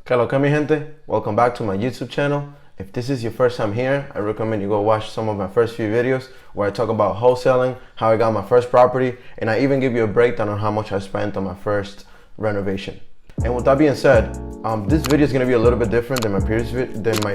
Hello, mi gente. Welcome back to my YouTube channel. If this is your first time here, I recommend you go watch some of my first few videos where I talk about wholesaling, how I got my first property, and I even give you a breakdown on how much I spent on my first renovation. And with that being said, this video is going to be a little bit different than my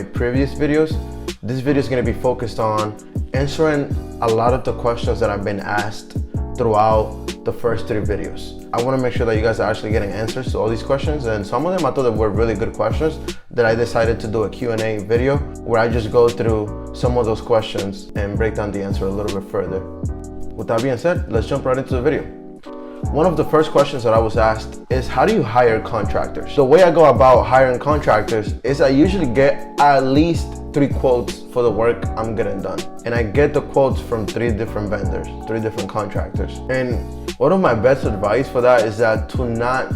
previous videos. This video is going to be focused on answering a lot of the questions that I've been asked throughout the first 3 videos. I want to make sure that you guys are actually getting answers to all these questions, and some of them I thought that were really good questions that I decided to do a Q&A video where I just go through some of those questions and break down the answer a little bit further. With that being said, let's jump right into the video. One of the first questions that I was asked is, how do you hire contractors? The way I go about hiring contractors is I usually get at least 3 quotes for the work I'm getting done. And I get the quotes from 3 different vendors, 3 different contractors. And one of my best advice for that is that to not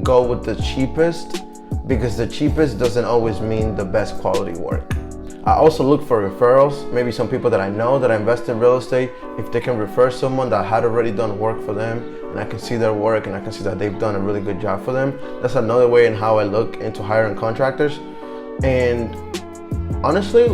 go with the cheapest, because the cheapest doesn't always mean the best quality work. I also look for referrals, maybe some people that I know that I invest in real estate. If they can refer someone that had already done work for them and I can see their work and I can see that they've done a really good job for them, that's another way in how I look into hiring contractors. And honestly,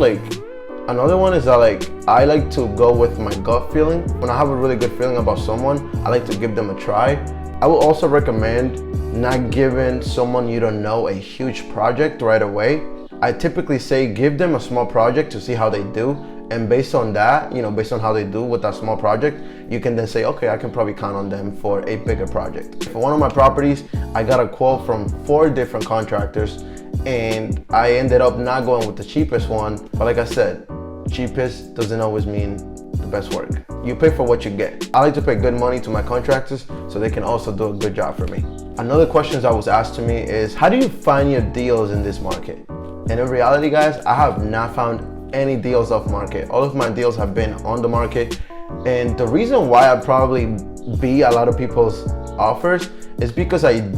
another one is that I like to go with my gut feeling. When I have a really good feeling about someone, I like to give them a try. I will also recommend not giving someone you don't know a huge project right away. I typically say give them a small project to see how they do, and based on that, based on how they do with that small project, you can then say, okay, I can probably count on them for a bigger project. For one of my properties, I got a quote from 4 different contractors, and I ended up not going with the cheapest one. But like I said, cheapest doesn't always mean the best work. You pay for what you get. I like to pay good money to my contractors so they can also do a good job for me. Another question that was asked to me is, how do you find your deals in this market? And in reality, guys, I have not found any deals off market. All of my deals have been on the market. And the reason why I probably beat a lot of people's offers is because I'm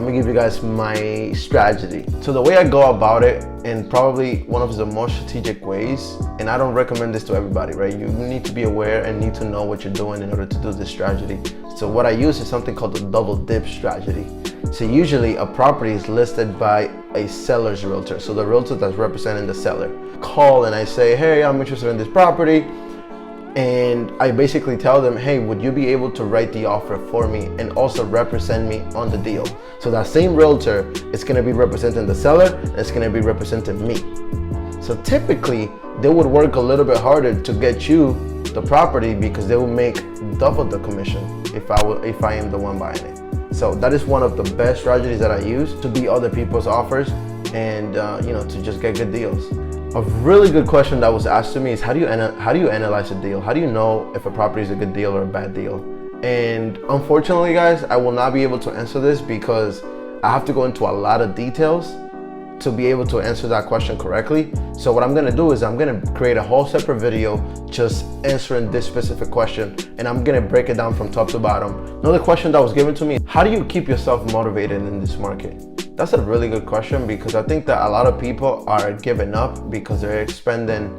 gonna give you guys my strategy. So the way I go about it, and probably one of the most strategic ways, and I don't recommend this to everybody, right? You need to be aware and need to know what you're doing in order to do this strategy. So what I use is something called the double dip strategy. So usually a property is listed by a seller's realtor. So the realtor that's representing the seller. Call and I say, hey, I'm interested in this property. And I basically tell them, hey, would you be able to write the offer for me and also represent me on the deal? So that same realtor is gonna be representing the seller and it's gonna be representing me. So typically they would work a little bit harder to get you the property because they will make double the commission if I am the one buying it. So that is one of the best strategies that I use to beat other people's offers and to just get good deals. A really good question that was asked to me is, how do you analyze a deal? How do you know if a property is a good deal or a bad deal? And unfortunately, guys, I will not be able to answer this because I have to go into a lot of details to be able to answer that question correctly. So what I'm gonna do is I'm gonna create a whole separate video just answering this specific question, and I'm gonna break it down from top to bottom. Another question that was given to me, how do you keep yourself motivated in this market? That's a really good question because I think that a lot of people are giving up because they're spending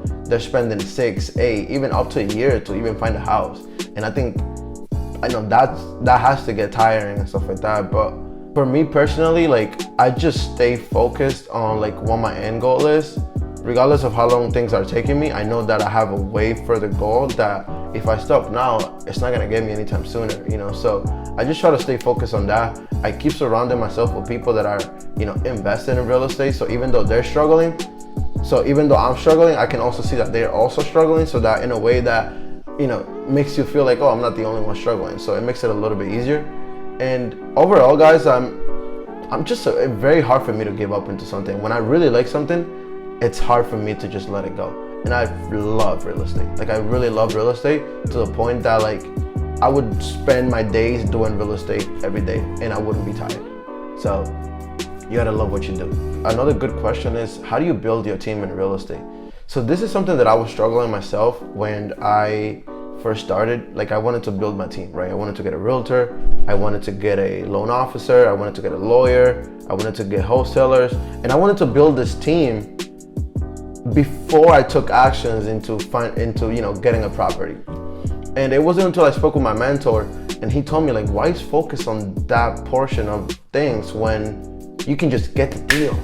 6, 8, even up to a year to even find a house. And I know that has to get tiring and stuff like that. But for me personally, I just stay focused on what my end goal is. Regardless of how long things are taking me, I know that I have a way further goal that if I stop now, it's not gonna get me anytime sooner, So I just try to stay focused on that. I keep surrounding myself with people that are, invested in real estate. So even though they're struggling, even though I'm struggling, I can also see that they're also struggling. So that in a way that, makes you feel like, oh, I'm not the only one struggling. So it makes it a little bit easier. And overall, guys, it's very hard for me to give up into something. When I really like something, it's hard for me to just let it go. And I love real estate. I really love real estate to the point that I would spend my days doing real estate every day and I wouldn't be tired. So you gotta love what you do. Another good question is, how do you build your team in real estate? So this is something that I was struggling myself when I first started. I wanted to build my team, right? I wanted to get a realtor, I wanted to get a loan officer, I wanted to get a lawyer, I wanted to get wholesalers, and I wanted to build this team before I took actions into getting a property. And it wasn't until I spoke with my mentor and he told me, why is focus on that portion of things when you can just get the deal.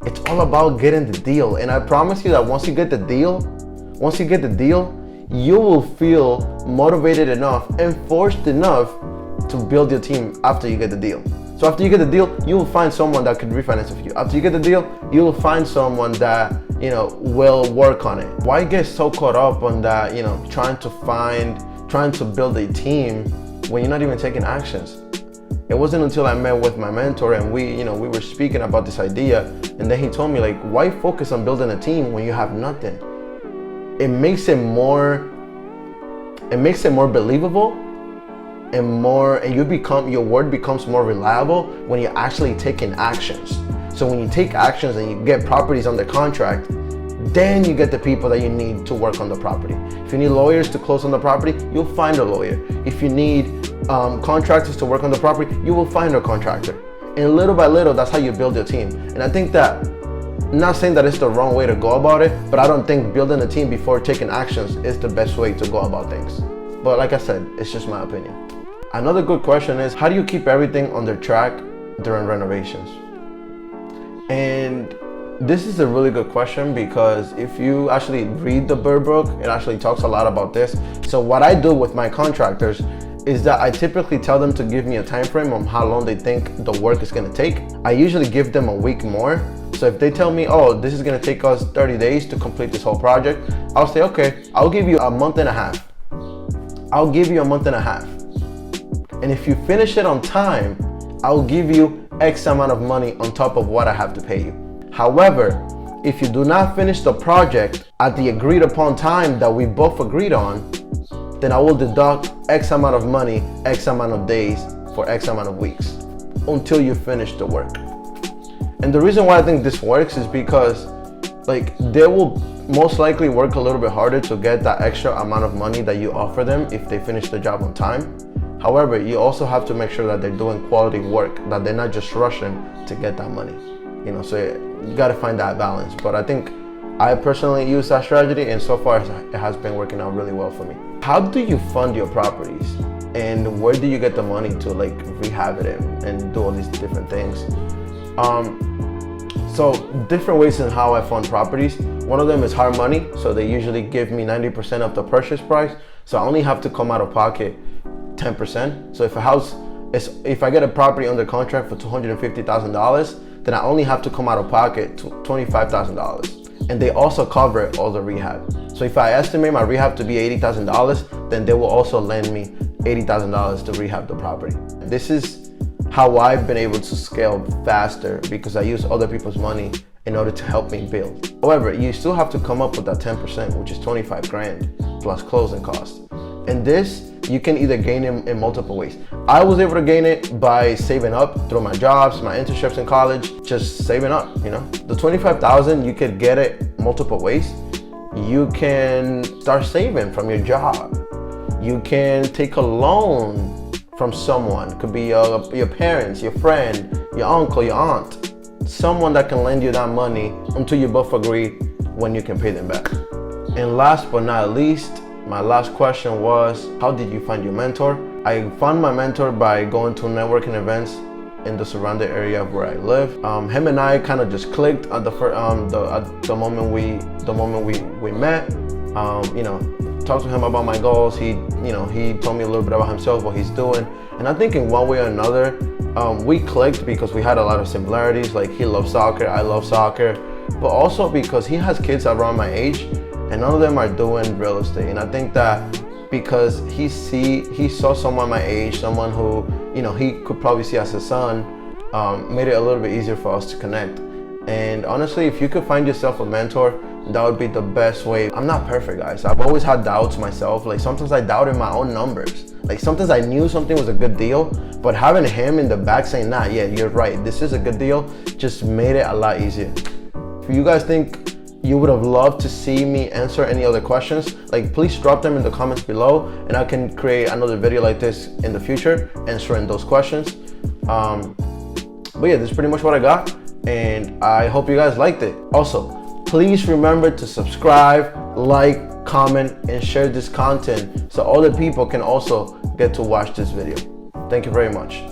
It's all about getting the deal. And I promise you that once you get the deal, you will feel motivated enough and forced enough to build your team after you get the deal. So after you get the deal, you will find someone that could refinance with you. After you get the deal, you will find someone that, will work on it. Why get so caught up on that, trying to build a team when you're not even taking actions? It wasn't until I met with my mentor and we were speaking about this idea, and then he told me, like, why focus on building a team when you have nothing? It makes it more believable and your word becomes more reliable when you're actually taking actions. So when you take actions and you get properties under contract, then you get the people that you need to work on the property. If you need lawyers to close on the property, you'll find a lawyer. If you need contractors to work on the property, you will find a contractor. And little by little, that's how you build your team. And I think that, I'm not saying that it's the wrong way to go about it, but I don't think building a team before taking actions is the best way to go about things. But like I said, it's just my opinion. Another good question is, how do you keep everything under track during renovations? And this is a really good question, because if you actually read the Bird Book, it actually talks a lot about this. So what I do with my contractors is that I typically tell them to give me a time frame on how long they think the work is going to take. I usually give them a week more. So if they tell me, oh, this is going to take us 30 days to complete this whole project, I'll say, okay, I'll give you a month and a half. And if you finish it on time, I'll give you X amount of money on top of what I have to pay you. However, if you do not finish the project at the agreed upon time that we both agreed on, then I will deduct X amount of money, X amount of days for X amount of weeks until you finish the work. And the reason why I think this works is because, like, they will most likely work a little bit harder to get that extra amount of money that you offer them if they finish the job on time. However, you also have to make sure that they're doing quality work, that they're not just rushing to get that money. So you got to find that balance. But I think I personally use that strategy, and so far it has been working out really well for me. How do you fund your properties? And where do you get the money to, like, rehab it and do all these different things? So different ways in how I fund properties. One of them is hard money. So they usually give me 90% of the purchase price. So I only have to come out of pocket 10%. So if I get a property under contract for $250,000, then I only have to come out of pocket to $25,000. And they also cover all the rehab. So if I estimate my rehab to be $80,000, then they will also lend me $80,000 to rehab the property. This is how I've been able to scale faster, because I use other people's money in order to help me build. However, you still have to come up with that 10%, which is 25 grand plus closing costs. And this, you can either gain it in multiple ways. I was able to gain it by saving up through my jobs, my internships in college, just saving up, The 25,000, you could get it multiple ways. You can start saving from your job. You can take a loan from someone. Could be your parents, your friend, your uncle, your aunt. Someone that can lend you that money until you both agree when you can pay them back. And last but not least, my last question was, how did you find your mentor? I found my mentor by going to networking events in the surrounding area of where I live. Him and I kind of just clicked at the moment we met. Talked to him about my goals. He told me a little bit about himself, what he's doing, and I think in one way or another, we clicked because we had a lot of similarities. Like, he loves soccer, I love soccer, but also because he has kids around my age, and none of them are doing real estate. And I think that because he saw someone my age, someone who he could probably see as his son, made it a little bit easier for us to connect. And honestly, if you could find yourself a mentor, that would be the best way. I'm not perfect, guys. I've always had doubts myself. Like, sometimes I doubted my own numbers. Like, sometimes I knew something was a good deal, but having him in the back saying, nah, yeah, you're right, this is a good deal, just made it a lot easier. If you guys think you would have loved to see me answer any other questions, like, please drop them in the comments below, and I can create another video like this in the future answering those questions. But yeah, this is pretty much what I got, and I hope you guys liked it. Also, please remember to subscribe, like, comment, and share this content so other people can also get to watch this video. Thank you very much.